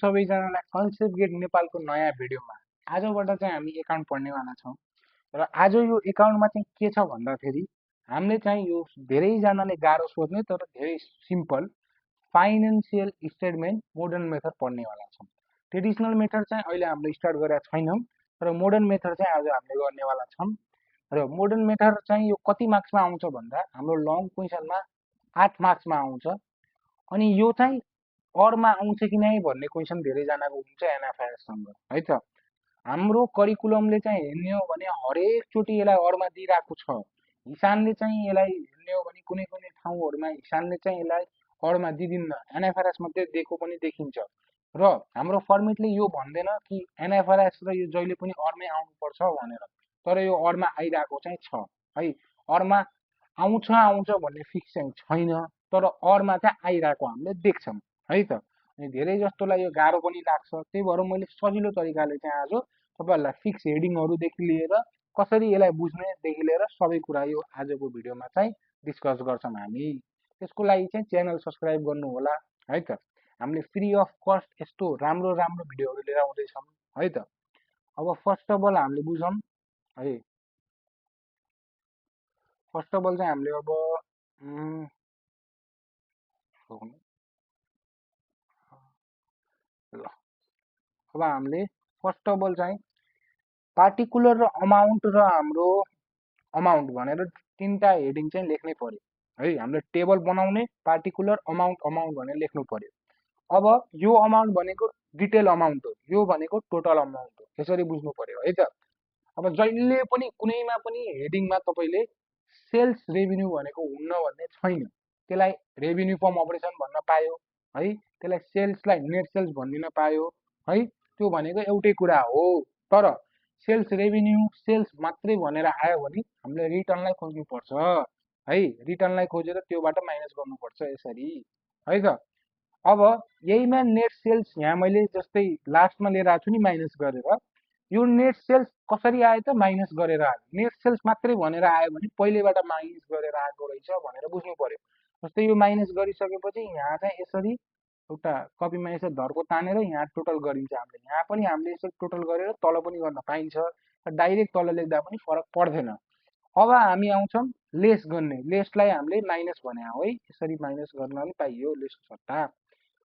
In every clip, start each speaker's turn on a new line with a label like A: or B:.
A: सबैजनालाई concept get नेपालको नयाँ भिडियोमा आजबाट चाहिँ हामी एकाउन्ट पढ्नेवाला छौँ। र आज यो एकाउन्टमा चाहिँ के छ भन्दाखेरि हामीले चाहिँ यो धेरैजनाले गाह्रो सोध्ने तर धेरै simple financial statement modern method पढ्नेवाला छौँ। ट्रेडिसनल मेथड चाहिँ अहिले हामीले स्टार्ट गरेका छैनौँ, तर मोडर्न मेथड चाहिँ आज हामीले गर्नेवाला छौँ। र मोडर्न मेथड चाहिँ यो कति मार्क्समा आउँछ भन्दा हाम्रो लङ क्वेसनमा 8 मार्क्समा आउँछ। अनि यो चाहिँ अरमा आउँछ कि नै भन्ने क्वेसन धेरैजनाको हुन्छ एनएफआइएससँग है त। हाम्रो करिकुलमले चाहिँ हेर्ने हो भने हरेकचोटि यसलाई अरमा दिइरहेको छ। हिसानले चाहिँ यसलाई हेर्ने हो भने कुनै कुनै ठाउँहरूमा हिसानले चाहिँ यसलाई अरमा दिँदिन्न, एनएफआरएस मात्रै दिएको पनि देखिन्छ। र हाम्रो फर्मेटले यो भन्दैन कि एनएफआरएस र यो जहिले पनि अरमै आउनुपर्छ भनेर, तर यो अरमा आइरहेको चाहिँ छ है। अरमा आउँछ आउँछ भन्ने फिक्स चाहिँ छैन, तर अरमा चाहिँ आइरहेको हामीले देख्छौँ है त। अनि धेरै जस्तोलाई यो गाह्रो पनि लाग्छ, त्यही भएर मैले सजिलो तरिकाले चाहिँ आज तपाईँहरूलाई फिक्स हेडिङहरूदेखि लिएर कसरी यसलाई बुझ्नेदेखि लिएर सबै कुरा यो आजको भिडियोमा चाहिँ डिस्कस गर्छौँ हामी। त्यसको लागि चाहिँ च्यानल सब्सक्राइब गर्नु होला है त। हामीले फ्री अफ कस्ट यस्तो राम्रो राम्रो भिडियोहरू लिएर आउँदैछौँ है त। अब फर्स्ट अफ अल हामीले बुझौँ है। फर्स्ट अफ अल चाहिँ हामीले अब ल अब हामीले फर्स्ट अफ अल चाहिँ पार्टिकुलर र अमाउन्ट र हाम्रो अमाउन्ट भनेर तिनवटा हेडिङ चाहिँ लेख्नै पर्यो है। हामीले टेबल बनाउने पार्टिकुलर अमाउन्ट भनेर लेख्नु पर्यो। अब यो अमाउन्ट भनेको डिटेल अमाउन्ट हो, यो भनेको टोटल अमाउन्ट हो, यसरी बुझ्नु पर्यो है त। अब जहिले पनि कुनैमा पनि हेडिङमा तपाईँले सेल्स रेभिन्यू भनेको हुन्न भन्ने छैन। त्यसलाई रेभिन्यू फ्रम अपरेसन भन्न पायो है, त्यसलाई सेल्सलाई नेट सेल्स भनिदिन पायो है, त्यो भनेको एउटै कुरा हो। तर सेल्स रेभिन्यू सेल्स मात्रै भनेर आयो भने हामीले रिटर्नलाई खोज्नुपर्छ है। रिटर्नलाई खोजेर त्योबाट माइनस गर्नुपर्छ यसरी है त। अब यहीमा नेट सेल्स यहाँ मैले जस्तै लास्टमा लिएर आएको छु नि माइनस गरेर, यो नेट सेल्स कसरी आयो त माइनस गरेर आयो। नेट सेल्स मात्रै भनेर आयो भने पहिलेबाट माइनस गरेर आएको रहेछ भनेर बुझ्नु पर्यो। जस्तै यो माइनस गरिसकेपछि यहाँ चाहिँ यसरी एउटा कपीमा यसरी धर्को तानेर यहाँ टोटल गरिन्छ। हामीले यसरी टोटल गरेर तल पनि गर्न पाइन्छ, डाइरेक्ट तल लेख्दा पनि फरक पर्दैन। अब हामी आउँछौँ लेस गर्ने, लेसलाई हामीले माइनस भने हो है, यसरी माइनस गर्नले पाइयो लेस सट्टा।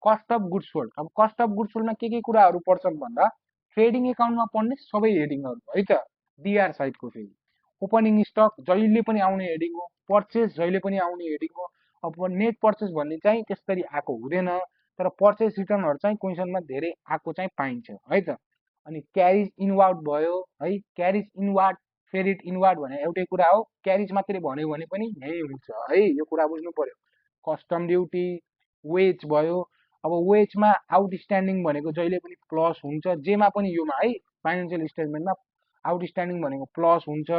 A: कस्ट अफ गुड्स सोल्ड, अब कस्ट अफ गुड्स सोल्डमा के कुराहरू पर्छन् भन्दा ट्रेडिङ एकाउन्टमा पढ्ने सबै हेडिङहरू है त। डिआर साइडको फेरि ओपनिङ स्टक जहिले पनि आउने हेडिङ हो, पर्चेस जहिले पनि आउने हेडिङ हो। अब नेट पर्चेस भन्ने चाहिँ त्यसरी आएको हुँदैन, तर पर्चेस रिटर्नहरू चाहिँ क्वेसनमा धेरै आएको चाहिँ पाइन्छ है त। अनि क्यारिज इनवार्ड भयो है, क्यारिज इनवार्ड क्रेडिट इनवार्ड भने एउटै कुरा हो, क्यारिज मात्रै भन्यो भने पनि यही हुन्छ है, यो कुरा बुझ्नु पर्यो। कस्टम ड्युटी वेज भयो। अब वेजमा आउटस्ट्यान्डिङ भनेको जहिले पनि प्लस हुन्छ, जेमा पनि योमा है फाइनेन्सियल स्टेटमेन्टमा आउटस्ट्यान्डिङ भनेको प्लस हुन्छ।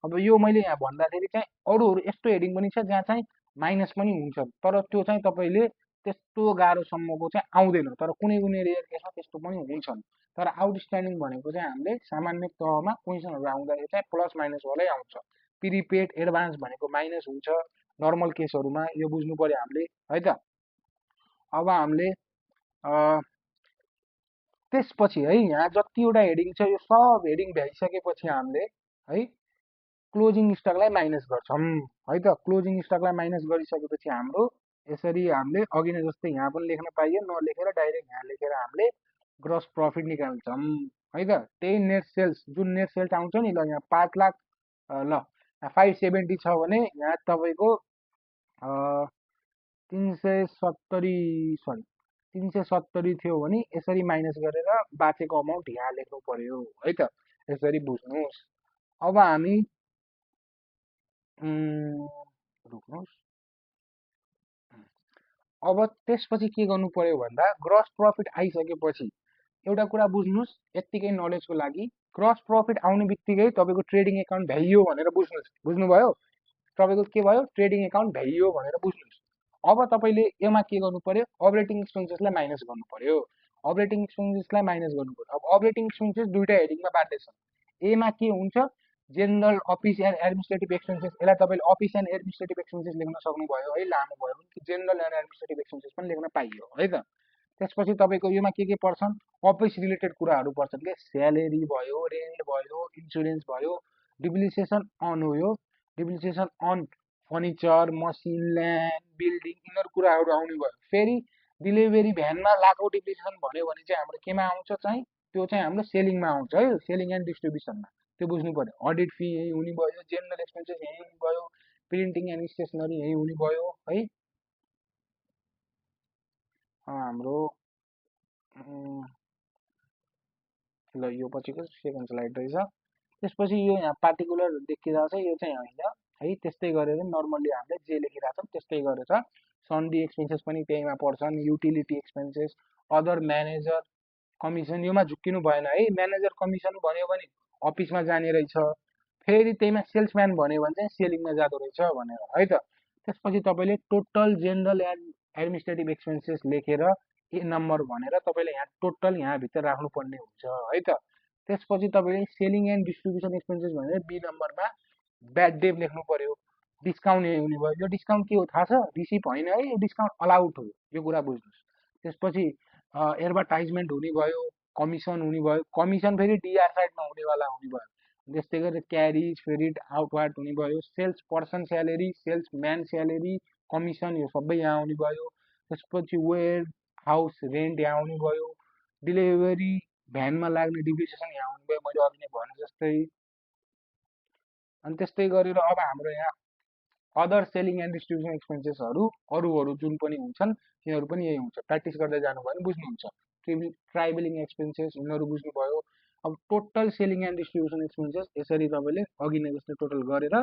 A: अब यो मैले यहाँ भन्दाखेरि चाहिँ अरूहरू यस्तो हेडिङ पनि छ जहाँ चाहिँ माइनस पनि हुन्छ, तर त्यो चाहिँ तपाईँले त्यस्तो गाह्रोसम्मको चाहिँ आउँदैन, तर कुनै कुनै रेयर केसमा त्यस्तो पनि हुन्छन्। तर आउटस्ट्यान्डिङ भनेको चाहिँ हामीले सामान्य तहमा क्वेसनहरू आउँदाखेरि चाहिँ प्लस माइनस वालै आउँछ। प्रिपेड एडभान्स भनेको माइनस हुन्छ नर्मल केसहरूमा, यो बुझ्नु पर्यो हामीले है त। अब हामीले त्यसपछि है यहाँ जतिवटा हेडिङ छ यो सब हेडिङ भ्याइसकेपछि हामीले है क्लोजिङ स्टकलाई माइनस गर्छौँ है त। क्लोजिङ स्टकलाई माइनस गरिसकेपछि हाम्रो यसरी हामीले अघि नै जस्तै यहाँ पनि लेख्न पाइयो, नलेखेर डाइरेक्ट यहाँ लेखेर हामीले ग्रस प्रफिट निकाल्छौँ है त। त्यही नेट सेल्स, जुन नेट सेल्स आउँछ नि, ल यहाँ 5 लाख ल 570 छ भने यहाँ तपाईँको 370 थियो भने यसरी माइनस गरेर बाँचेको अमाउन्ट यहाँ लेख्नु पर्यो है त, यसरी बुझ्नुहोस्। अब हामी रोक्नुहोस्। अब त्यसपछि के गर्नु पर्यो भन्दा ग्रस प्रफिट आइसकेपछि एउटा कुरा बुझ्नुहोस् यत्तिकै नलेजको लागि, ग्रस प्रफिट आउने बित्तिकै तपाईँको ट्रेडिङ एकाउन्ट भ्याइयो भनेर बुझ्नुहोस्। बुझ्नुभयो? तपाईँको के भयो? ट्रेडिङ एकाउन्ट भ्याइयो भनेर बुझ्नुहोस्। अब तपाईँले यसमा के गर्नु पर्यो? अपरेटिङ एक्सपेन्सेसलाई माइनस गर्नु पर्यो। अपरेटिङ एक्सपेन्सेसलाई माइनस गर्नु पर्यो। अब अपरेटिङ एक्सपेन्सेस दुईटा हेडिङमा बाँड्दै छन्। एमा के हुन्छ? General office and administrative expenses, यसलाई तपाईँले अफिस एन्ड एडमिनिस्ट्रेटिभ एक्सपेन्सेस लेख्न सक्नुभयो है, लानुभयो भने जेनरल एन्ड एडमिनिस्ट्रेटिभ एक्सपेन्सेस पनि लेख्न पाइयो है त। त्यसपछि तपाईँको योमा के पर्छन्, अफिस रिलेटेड कुराहरू पर्छन् के, स्यालेरी भयो, रेन्ट भयो, इन्सुरेन्स भयो, डिप्रिसिएसन अन हो यो, depreciation on furniture, machine, land, building, यिनीहरू कुराहरू आउने भयो। फेरि डेलिभरी भ्यानमा लागु डिप्रिसिएसन भन्यो भने चाहिँ हाम्रो केमा आउँछ चाहिँ, त्यो चाहिँ हाम्रो सेलिङमा आउँछ है, सेलिङ एन्ड डिस्ट्रिब्युसनमा। त्यो बुझ्नु पर्यो। अडिट फी यही हुने भयो, जेनरल एक्सपेन्सेस यही हुने भयो, प्रिन्टिङ एन्ड स्टेसनरी यही हुने भयो है। हाम्रो ल यो पछिको सेकेन्ड स्लाइड रहेछ। त्यसपछि यो यहाँ पार्टिकुलर देखिरहेको छ, यो चाहिँ होइन है। त्यस्तै गरेर नर्मल्ली हामीले जे लेखिरहेको छौँ त्यस्तै गरेर सन्डी एक्सपेन्सेस पनि त्यहीमा पर्छन्, utility expenses, other manager commission, योमा झुक्किनु भएन है। म्यानेजर कमिसन भन्यो भने अफिसमा जाने रहेछ, फेरि त्यहीमा सेल्सम्यान भन्यो भने चाहिँ सेलिङमा जाँदो रहेछ भनेर है त। त्यसपछि तपाईँले total general and administrative expenses लेखेर ए नम्बर भनेर तपाईँले यहाँ टोटल यहाँभित्र राख्नुपर्ने हुन्छ है त। त्यसपछि तपाईँले सेलिङ एन्ड डिस्ट्रिब्युसन एक्सपेन्सेस भनेर बी नम्बरमा ब्याड डेट लेख्नु पर्यो। डिस्काउन्ट यही हुने भयो। यो डिस्काउन्ट के हो थाहा छ, रिसिप होइन है, यो डिस्काउन्ट अलाउड हो, यो कुरा बुझ्नुहोस्। त्यसपछि एडभर्टाइजमेन्ट हुने भयो, कमिसन हुने भयो, कमिसन फेरि डिआर साइडमा हुनेवाला हुने भयो। त्यस्तै गरेर क्यारिज फेरि आउटवार्ड हुने भयो, sales person salary, salesman salary, commission यो सबै यहाँ आउने भयो। त्यसपछि वेयर हाउस रेन्ट यहाँ आउने भयो, डेलिभरी भ्यानमा लाग्ने डिप्रिसिएसन यहाँ आउने भयो, मैले अघि नै भने जस्तै। अनि त्यस्तै गरेर अब हाम्रो यहाँ अदर सेलिङ एन्ड डिस्ट्रिब्युसन एक्सपेन्सेसहरू अरूहरू जुन पनि हुन्छन् तिनीहरू पनि यही हुन्छ। प्र्याक्टिस गर्दै जानुभयो भने बुझ्नुहुन्छ। ट्राभलिङ एक्सपेन्सेस यिनीहरू बुझ्नुभयो। अब total selling and distribution expenses यसरी तपाईँले अघि नै जस्तै टोटल गरेर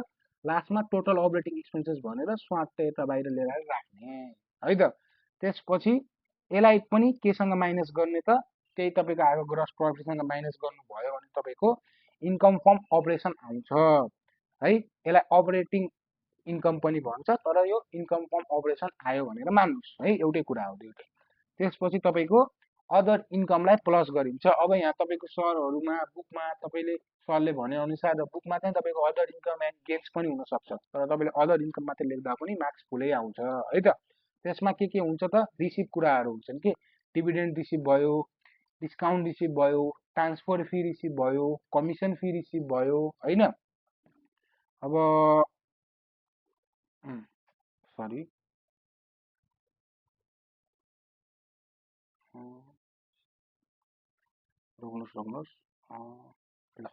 A: लास्टमा टोटल अपरेटिङ एक्सपेन्सेस भनेर स्वाट यता बाहिर लिएर राख्ने है त। त्यसपछि यसलाई पनि केसँग माइनस गर्ने त, त्यही तपाईँको आएको ग्रस प्रफिटसँग माइनस गर्नुभयो भने तपाईँको इन्कम फ्रम अपरेसन आउँछ है। यसलाई अपरेटिङ इन्कम पनि भन्छ, तर यो इन्कम फ्रम अपरेसन आयो भनेर मान्नुहोस् है, एउटै कुरा हो दुइटै। त्यसपछि तपाईँको अदर इन्कमलाई प्लस गरिन्छ। अब यहाँ तपाईँको सरहरूमा बुकमा तपाईँले सरले भनेअनुसार बुकमा चाहिँ तपाईँको अदर इन्कम एन्ड गेन्स पनि हुनसक्छ, तर तपाईँले अदर इन्कम मात्रै लेख्दा पनि मार्क्स फुलै आउँछ है त। त्यसमा के हुन्छ त, रिसिभ कुराहरू हुन्छन् कि, डिभिडेन्ड रिसिभ भयो, डिस्काउन्ट रिसिभ भयो, ट्रान्सफर फी रिसिभ भयो, कमिसन फी रिसिभ भयो होइन। अब सरी रोक्नुहोस् ल।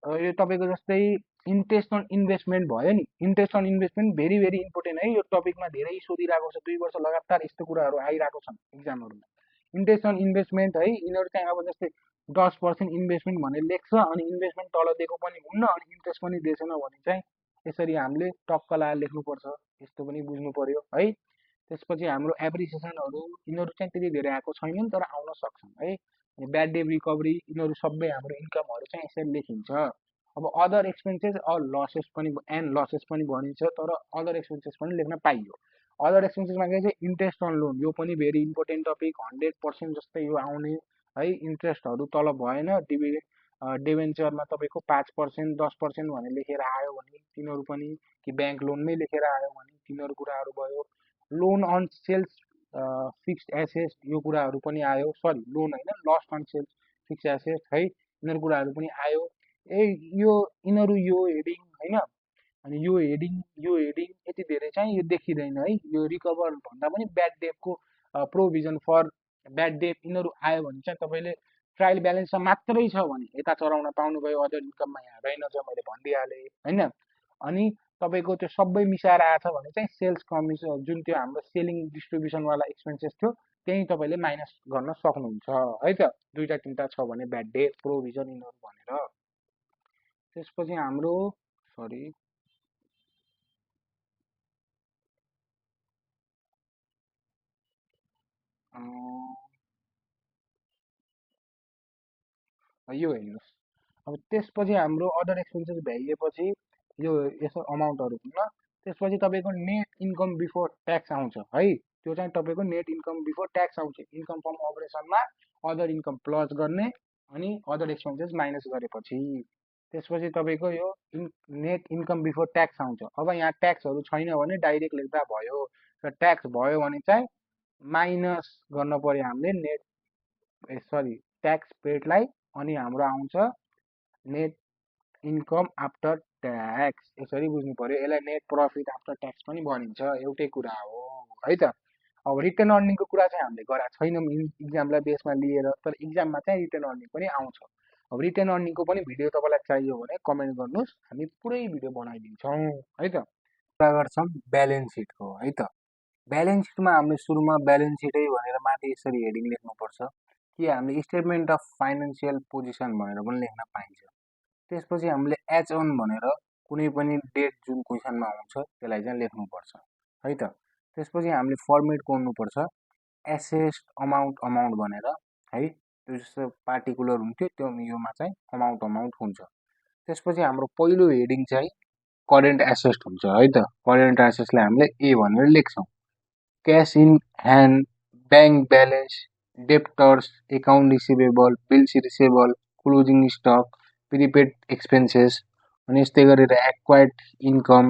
A: यो तपाईँको जस्तै इन्ट्रेस्ट अन इन्भेस्टमेन्ट भयो नि, interest on investment very very important है। यो टपिकमा धेरै सोधिरहेको छ, 2 वर्ष लगातार यस्तो कुराहरू आइरहेको छन् इक्जामहरूमा। इन्ट्रेस्ट अन इन्भेस्टमेन्ट है, यिनीहरू चाहिँ अब जस्तै 10% इन्भेस्टमेन्ट भनेर लेख्छ, अनि इन्भेस्टमेन्ट तल दिएको पनि हुन्न अनि इन्ट्रेस्ट पनि दिएछन् भने चाहिँ यसरी हामीले टक्क लाएर लेख्नुपर्छ, यस्तो पनि बुझ्नु पर्यो है। त्यसपछि हाम्रो एप्रिसिएसनहरू यिनीहरू चाहिँ त्यति धेरै आएको छैनन्, तर आउन सक्छन् है। ब्याड डेट रिकभरी यिनीहरू सबै हाम्रो इन्कमहरू चाहिँ यसरी लेखिन्छ। अब अदर एक्सपेन्सेस लसेस पनि एन्ड लसेस पनि भनिन्छ, तर अदर एक्सपेन्सेस पनि लेख्न पाइयो। अदर एक्सपेन्सेसमा के चाहिँ इन्ट्रेस्ट अन लोन, यो पनि भेरी इम्पोर्टेन्ट टपिक, 100% जस्तै यो आउने है। इन्ट्रेस्टहरू तल भएन, डिभेन्चरमा तपाईँको 5% 10% भनेर लेखेर आयो भने तिनीहरू पनि, कि ब्याङ्क लोनमै लेखेर आयो भने तिनीहरू कुराहरू भयो। Loan on sales fixed asset यो कुराहरू पनि आयो, सरी लोन होइन, lost on sales fixed asset है, यिनीहरू कुराहरू पनि आयो। यो यिनीहरू यो हेडिङ होइन, अनि यो हेडिङ यति धेरै चाहिँ यो देखिँदैन है। यो रिकभर भन्दा पनि ब्याड डेटको प्रोभिजन फर ब्याड डेट यिनीहरू आयो भने चाहिँ तपाईँले ट्रायल ब्यालेन्समा मात्रै छ भने यता चलाउन पाउनुभयो, अदर इन्कममा यहाँ रहेनछ, मैले भनिदिइहालेँ होइन। अनि तपाईँको त्यो सबै मिसाएर आएछ भने चाहिँ सेल्स कमिसन जुन त्यो हाम्रो सेलिङ डिस्ट्रिब्युसनवाला एक्सपेन्सेस थियो त्यही तपाईँले माइनस गर्न सक्नुहुन्छ है त। 2-3टा छ भने ब्याड डेट प्रोभिजन यिनीहरू भनेर। त्यसपछि हाम्रो सरी यो हेर्नुहोस्। अब त्यसपछि हाम्रो अदर एक्सपेन्सेस भ्याइएपछि यो यसो अमाउन्टहरू हुन्न। त्यसपछि तपाईँको नेट इन्कम बिफोर ट्याक्स आउँछ है। त्यो चाहिँ तपाईँको नेट इन्कम बिफोर ट्याक्स आउँछ। इन्कम फ्रम अपरेसनमा अदर इन्कम प्लस गर्ने अनि अदर एक्सपेन्सेस माइनस गरेपछि त्यसपछि तपाईँको यो नेट इन्कम बिफोर ट्याक्स आउँछ। अब यहाँ ट्याक्सहरू छैन भने डाइरेक्ट लेख्दा भयो, र ट्याक्स भयो भने चाहिँ माइनस गर्न पर्यो हामीले ट्याक्स पेडलाई, अनि हाम्रो आउँछ नेट इन्कम आफ्टर ट्याक्स। यसरी बुझ्नु पर्यो, यसलाई नेट प्रफिट आफ्टर ट्याक्स पनि भनिन्छ, एउटै कुरा हो है त। अब रिटर्न अर्निङको कुरा चाहिँ हामीले गरेका छैनौँ इक्जामलाई बेसमा लिएर, तर इक्जाममा चाहिँ रिटर्न अर्निङ पनि आउँछ। अब रिटर्न अर्निङको पनि भिडियो तपाईँलाई चाहियो भने कमेन्ट गर्नुहोस्, हामी पुरै भिडियो बनाइदिन्छौँ है त। कुरा गर्छौँ ब्यालेन्स सिटको है त। ब्यालेन्स सिटमा हामीले सुरुमा ब्यालेन्स सिटै भनेर माथि यसरी हेडिङ लेख्नुपर्छ कि हामीले स्टेटमेन्ट अफ फाइनेन्सियल पोजिसन भनेर पनि लेख्न पाइन्छ। त्यसपछि हामीले एच अन भनेर कुनै पनि डेट जुन क्वेसनमा आउँछ त्यसलाई चाहिँ लेख्नुपर्छ है त। त्यसपछि हामीले फर्मेट कोर्नुपर्छ एसेस्ड अमाउन्ट भनेर है, त्यो जस्तो पार्टिकुलर हुन्थ्यो त्यो योमा चाहिँ अमाउन्ट हुन्छ। त्यसपछि हाम्रो पहिलो हेडिङ चाहिँ करेन्ट एसेस्ट हुन्छ है त। करेन्ट एसेस्टलाई हामीले ए भनेर लेख्छौँ। Cash in hand, bank balance, debtors, account receivable, bills receivable, closing stock, prepaid expenses, अनि यस्तै गरेर एक्वायर्ड इन्कम,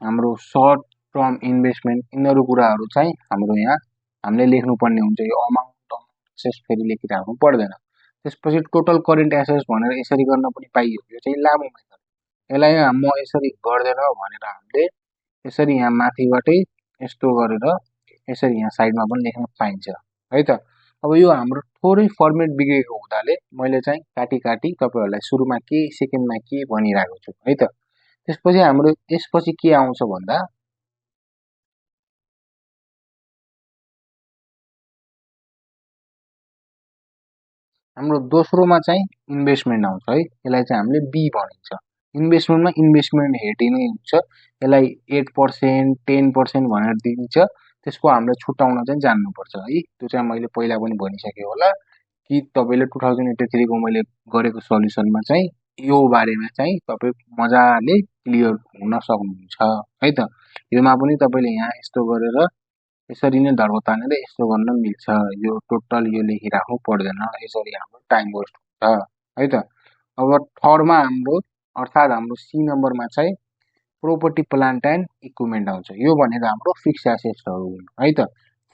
A: हाम्रो सर्ट टर्म इन्भेस्टमेन्ट, यिनीहरू कुराहरू चाहिँ हाम्रो यहाँ हामीले लेख्नुपर्ने हुन्छ। यो अमाउन्ट एसेस फेरि लेखिराख्नु पर्दैन। त्यसपछि टोटल करेन्ट एसेस भनेर यसरी गर्न पनि पाइयो, यो चाहिँ लामो मेथड। यसलाई म यसरी गर्दैन भनेर हामीले यसरी यहाँ माथिबाटै यस्तो गरेर यसरी यहाँ साइडमा पनि लेख्न पाइन्छ है त। अब यो हाम्रो थोरै फर्मेट बिग्रेको हुँदाले मैले चाहिँ काटी तपाईँहरूलाई सुरुमा के सेकेन्डमा के भनिरहेको छु है त। त्यसपछि हाम्रो यसपछि के आउँछ भन्दा हाम्रो दोस्रोमा चाहिँ इन्भेस्टमेन्ट आउँछ है। यसलाई चाहिँ हामीले बी भनिन्छ। इन्भेस्टमेन्टमा इन्भेस्टमेन्ट हेडिङ हुन्छ, यसलाई 8%, 10% भनेर दिन्छ। त्यसको हामीले छुट्याउन चाहिँ जान्नुपर्छ है। त्यो चाहिँ मैले पहिला पनि भनिसकेँ होला कि तपाईँले 2083 को मैले गरेको सल्युसनमा चाहिँ यो बारेमा चाहिँ तपाईँ मजाले क्लियर हुन सक्नुहुन्छ है त। योमा पनि तपाईँले यहाँ यस्तो गरेर यसरी नै धर्को तानेर यस्तो गर्न मिल्छ। यो टोटल यो लेखिराख्नु पर्दैन, यसरी हाम्रो टाइम वेस्ट हुन्छ है त। अब थर्डमा हाम्रो अर्थात् हाम्रो सी नम्बरमा चाहिँ प्रोपर्टी प्लान्ट एन्ड इक्विपमेन्ट आउँछ। यो भनेको हाम्रो फिक्स एसेट्सहरू हुन् है त।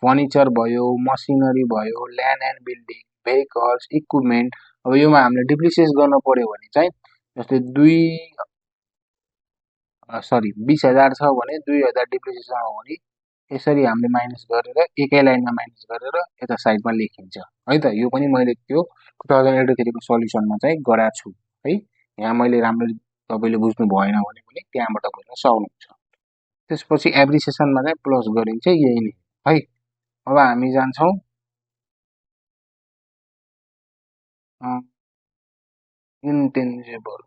A: फर्निचर भयो, मसिनरी भयो, land and building, vehicles, equipment. अब योमा हामीले डिप्रिसिएट गर्न पर्यो भने चाहिँ जस्तै 20,000 छ भने 2,000 डिप्रिसिएसन हो भने यसरी हामीले माइनस गरेर एकै लाइनमा माइनस गरेर यता साइडमा लेखिन्छ है त। यो पनि मैले त्यो 2083 को सल्युसनमा चाहिँ गराएको छु है। यहाँ मैले राम्ररी तपाईँले बुझ्नु भएन भने पनि त्यहाँबाट बुझ्न सक्नुहुन्छ। त्यसपछि एप्रिसिएसनमा चाहिँ प्लस गरिन्छ, यही नै है। अब हामी जान्छौँ इन्टेन्जिबल।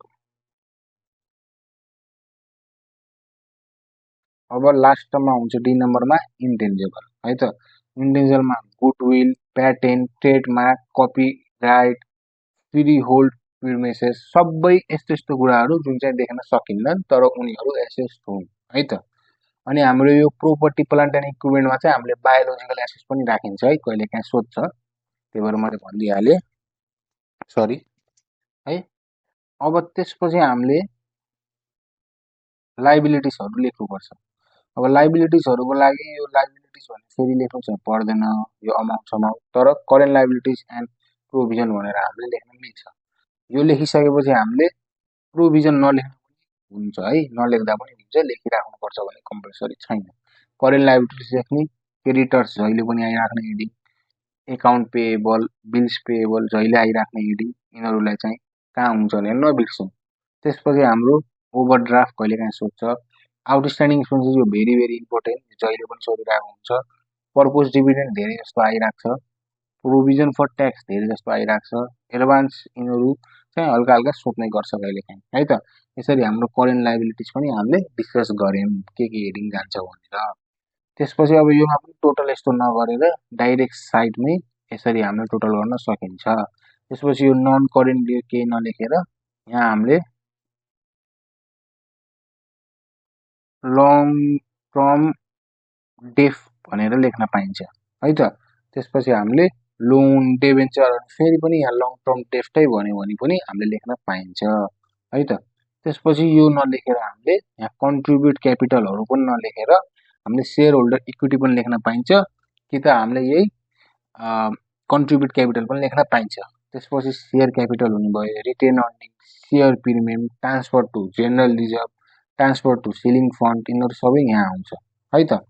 A: अब लास्टमा हुन्छ डी नम्बरमा इन्टेन्जिबल है त। इन्टेन्जिबलमा goodwill, patent, trademark, copyright, free hold premises, सबै यस्तो यस्तो कुराहरू जुन चाहिँ देख्न सकिन्नन् तर उनीहरू एसेस हुन् है त। अनि हाम्रो यो प्रोपर्टी प्लान्ट एन्ड इक्विपमेन्टमा चाहिँ हामीले बायोलोजिकल एसेस पनि राखिन्छ है, कहिले काहीँ सोध्छ, त्यही भएर मैले भनिदिइहालेँ, सरी है। अब त्यसपछि हामीले लाइबिलिटिजहरू लेख्नुपर्छ। अब लाइबिलिटिजहरूको लागि यो लाइबिलिटिज भने फेरि लेख्नु चाहिँ पर्दैन यो अमाउन्ट, तर करेन्ट लाइबिलिटिज एन्ड प्रोभिजन भनेर हामीले लेख्न मिल्छ। यो लेखिसकेपछि हामीले प्रोभिजन नलेख्नु हुन्छ है, नलेख्दा पनि हुन्छ, लेखिराख्नुपर्छ भने कम्पलसरी छैन। करेन्ट लाइबिलिटिज लेख्ने, क्रेडिटर्स जहिले पनि आइराख्ने heading, account payable, bills payable जहिले आइराख्ने हेडिङ, यिनीहरूलाई चाहिँ कहाँ हुन्छ भने नबिर्सौँ। त्यसपछि हाम्रो ओभरड्राफ्ट कहिले काहीँ सोध्छ, आउटस्ट्यान्डिङ एक्सपेन्सेस यो भेरी इम्पोर्टेन्ट, जहिले पनि सोधिरहेको हुन्छ। पर्पोज डिभिडेन्ड धेरै जस्तो आइरहेको छ, प्रोभिजन फर ट्याक्स धेरै जस्तो आइरहेको छ, एडभान्स, यिनीहरू चाहिँ हल्का हल्का सोध्ने गर्छ कहिले काहीँ है त। यसरी हाम्रो करेन्ट लाइबिलिटिज पनि हामीले डिस्कस गऱ्यौँ के हेडिङ जान्छ भनेर। त्यसपछि अब योमा पनि टोटल यस्तो नगरेर डाइरेक्ट साइडमै यसरी हामीले टोटल गर्न सकिन्छ। त्यसपछि यो नन करेन्ट केही नलेखेर यहाँ हामीले लङ टर्म डेफ भनेर लेख्न पाइन्छ है त। त्यसपछि हामीले लोन, डेभेन्चर, फेरि पनि यहाँ लङ टर्म डेफ्टै भन्यो भने पनि हामीले लेख्न पाइन्छ है त। त्यसपछि यो नलेखेर हामीले यहाँ कन्ट्रिब्युट क्यापिटलहरू पनि नलेखेर हामीले सेयर होल्डर इक्विटी पनि लेख्न पाइन्छ। कि त हामीले यही कन्ट्रिब्युट क्यापिटल पनि लेख्न पाइन्छ। त्यसपछि सेयर क्यापिटल हुनुभयो, retained earning, share premium, transfer to general reserve, transfer to सिलिङ फन्ड, यिनीहरू सबै यहाँ आउँछ है त।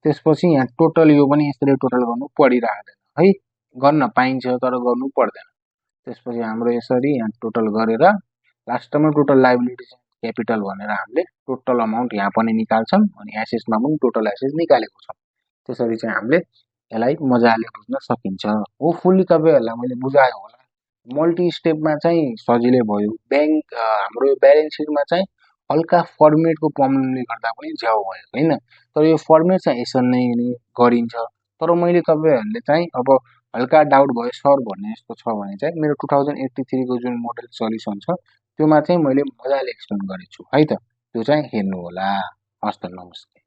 A: त्यसपछि यहाँ टोटल, यो पनि यसरी टोटल गर्नु परिरहेदैन है, गर्न पाइन्छ तर गर्नु पर्दैन। त्यसपछि हाम्रो यसरी यहाँ टोटल गरेर लास्टमा टोटल लाइबिलिटी क्यापिटल भनेर हामीले टोटल अमाउन्ट यहाँ पनि निकाल्छौँ अनि एसेसमा पनि टोटल एसेस निकालेको छौँ। त्यसरी चाहिँ हामीले यसलाई मजाले बुझ्न सकिन्छ। होपफुल्ली तपाईँहरूलाई मैले बुझाएँ होला। मल्टी स्टेपमा चाहिँ सजिलै भयो। हाम्रो ब्यालेन्स सिटमा चाहिँ हल्का फर्मेटको प्रब्लमले गर्दा पनि झ्याउ भयो होइन। तर यो फर्मेट चाहिँ यसरी नै गरिन्छ। तर मैले तपाईँहरूले चाहिँ अब हल्का डाउट भयो सर भन्ने यस्तो छ भने चाहिँ मेरो 2083 को जुन मोडल सल्युसन छ त्योमा चाहिँ मैले मजाले एक्सप्लेन गरेको छु है त, त्यो चाहिँ हेर्नु होला। हस् त, नमस्ते।